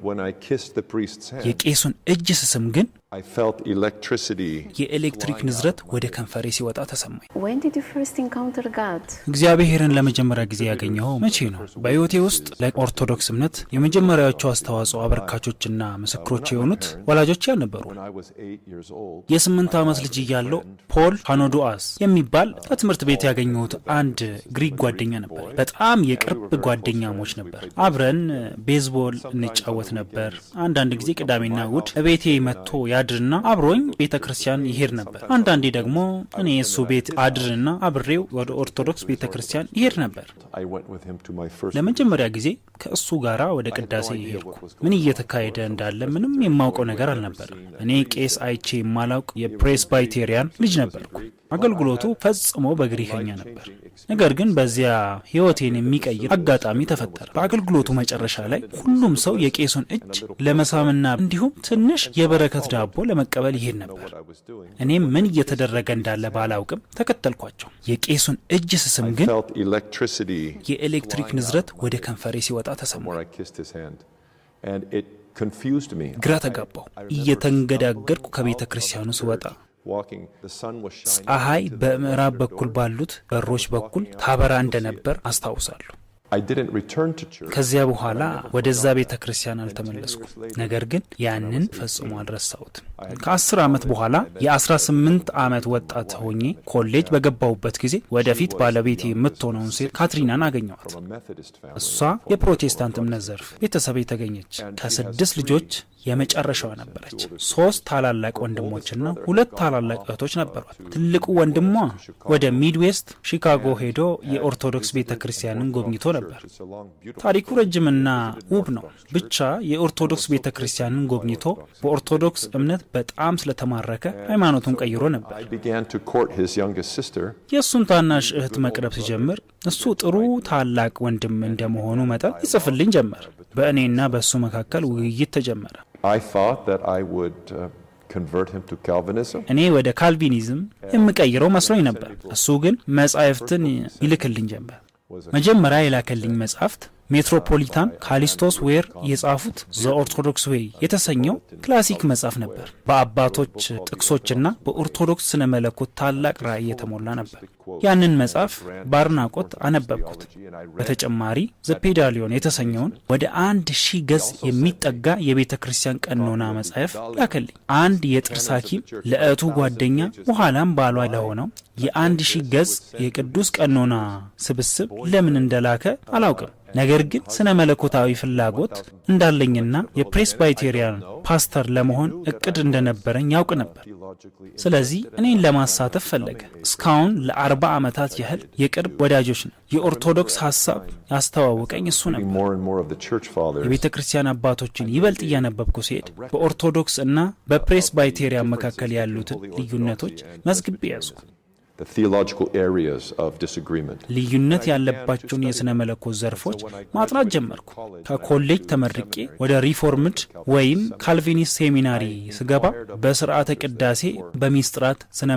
When I kissed the priest's hand, የቄሱን እጅ ስስም ግን I felt electricity. የኤሌክትሪክ ንዝረት ወደ ከንፈሬ ሲወጣ ተሰማኝ። When did you first encounter God? እግዚአብሔርን ለመጀመሪያ ጊዜ ያገኘው መቼ ነው? በሕይወቴ ውስጥ ለኦርቶዶክስ እምነት የመጀመሪያዎቹ አስተዋጽኦ አበርካቾችና ምስክሮች የሆኑት ወላጆቼ አልነበሩ። When I was 8 years old, የ8 ዓመት ልጅ እያለሁ ፖል ሃኖዶአስ የሚባል በትምህርት ቤት ያገኘሁት አንድ ግሪክ ጓደኛ ነበር። በጣም የቅርብ ጓደኛሞች ነበር። አብረን ቤዝቦል እንጫወት ነበር። አንዳንድ ጊዜ ቅዳሜና እሁድ ቤቴ መጥቶ ያድርና አብሮኝ ቤተክርስቲያን ይሄድ ነበር። አንዳንዴ ደግሞ እኔ እሱ ቤት አድርና አብሬው ወደ ኦርቶዶክስ ቤተክርስቲያን ይሄድ ነበር። I went with him to my first. ለመጀመሪያ ጊዜ ከእሱ ጋራ ወደ ቅዳሴ ይሄድኩ። ምን እየተካሄደ እንዳለ ምንም የማውቀው ነገር አልነበረም። እኔ ቄስ አይቼ የማላውቅ የፕሬስባይቴሪያን ልጅ ነበርኩ። አገልግሎቱ ፈጽሞ በግሪከኛ ነበር። ነገር ግን በዚያ ሕይወቴን የሚቀይር አጋጣሚ ተፈጠረ። በአገልግሎቱ መጨረሻ ላይ ሁሉም ሰው የቄሱን እጅ ለመሳምና እንዲሁም ትንሽ የበረከት ዳቦ ለመቀበል ይሄድ ነበር። እኔም ምን እየተደረገ እንዳለ ባላውቅም ተከተልኳቸው። የቄሱን እጅ ስስም I ግን felt electricity የኤሌክትሪክ ንዝረት ወደ ከንፈሬ ሲወጣ ተሰማኝ። where I kissed his hand, and it confused me. ግራ ተጋባው። እየተንገዳገድኩ ከቤተ ክርስቲያኑ ስወጣ Walking, the sun was shining. ፀሐይ በምዕራብ በኩል ባሉት በሮች በኩል ታበራ እንደነበር አስታውሳለሁ። I didn't return to church. ከዚያ በኋላ ወደዛ ቤተ ክርስቲያን አልተመለስኩም። ነገር ግን ያንን ፈጽሞ አልረሳሁትም። ከ10 ዓመት በኋላ የ18 ዓመት ወጣት ሆኜ ኮሌጅ በገባሁበት ጊዜ ወደፊት ባለቤቴ የምትሆነውን ሴት ካትሪናን አገኘኋት። From a Methodist family. እሷ የፕሮቴስታንት እምነት ዘርፍ ቤተሰብ የተገኘች ከ6 ልጆች የመጨረሻዋ ነበረች። 3 ታላላቅ ወንድሞችና 2 ታላላቅ እህቶች ነበሯት። ትልቁ ወንድሟ ወደ ሚድዌስት ሺካጎ ሄዶ የኦርቶዶክስ ቤተክርስቲያንን ጎብኝቶ ነበር። It's a long, beautiful. ታሪኩ ረጅምና ውብ ነው። ብቻ የኦርቶዶክስ ቤተክርስቲያንን ጎብኝቶ በኦርቶዶክስ እምነት በጣም ስለተማረከ ሃይማኖቱን ቀይሮ ነበር። I began to court his youngest sister. የእሱን ታናሽ እህት መቅረብ ሲጀምር እሱ ጥሩ ታላቅ ወንድም እንደመሆኑ መጠን ይጽፍልኝ ጀመር። በእኔና በእሱ መካከል ውይይት ተጀመረ። I thought that I would convert him to Calvinism. እኔ ወደ ካልቪኒዝም የምቀይረው መስሎኝ ነበር። እሱ ግን መጻሕፍትን ይልክልኝ ጀመር። መጀመሪያ የላከልኝ መጽሐፍት ሜትሮፖሊታን ካሊስቶስ ዌር የጻፉት ዘ ኦርቶዶክስ ዌይ የተሰኘው ክላሲክ መጽሐፍ ነበር። በአባቶች ጥቅሶችና በኦርቶዶክስ ስነ መለኮት ታላቅ ራእይ የተሞላ ነበር። ያንን መጽሐፍ በአድናቆት አነበብኩት። በተጨማሪ ዘ ፔዳሊዮን የተሰኘውን ወደ 1000 ገጽ የሚጠጋ የቤተ ክርስቲያን ቀኖና መጽሐፍ ላከልኝ። አንድ የጥርስ ሐኪም ለእህቱ ጓደኛ በኋላም ባሏ ለሆነው የ1000 ገጽ የቅዱስ ቀኖና ስብስብ ለምን እንደላከ አላውቅም። ነገር ግን ስነ መለኮታዊ ፍላጎት እንዳለኝና የፕሬስባይቴሪያን ፓስተር ለመሆን እቅድ እንደነበረኝ ያውቅ ነበር። ስለዚህ እኔን ለማሳተፍ ፈለገ። እስካሁን ለ40 ዓመታት ያህል የቅርብ ወዳጆች ነው። የኦርቶዶክስ ሐሳብ ያስተዋወቀኝ እሱ ነበር። More and more of the church fathers. የቤተ ክርስቲያን አባቶችን ይበልጥ እያነበብኩ ሲሄድ በኦርቶዶክስ እና በፕሬስባይቴሪያን መካከል ያሉትን ልዩነቶች መዝግቤ ያዝኩ። The theological areas of disagreement. ልዩነት ያለባቸውን የሥነ መለኮት ዘርፎች ማጥናት ጀመርኩ። ከኮሌጅ ተመርቄ ወደ ሪፎርምድ ወይም ካልቪኒስት ሴሚናሪ ስገባ በስርዓተ ቅዳሴ በሚስጥራት ስነ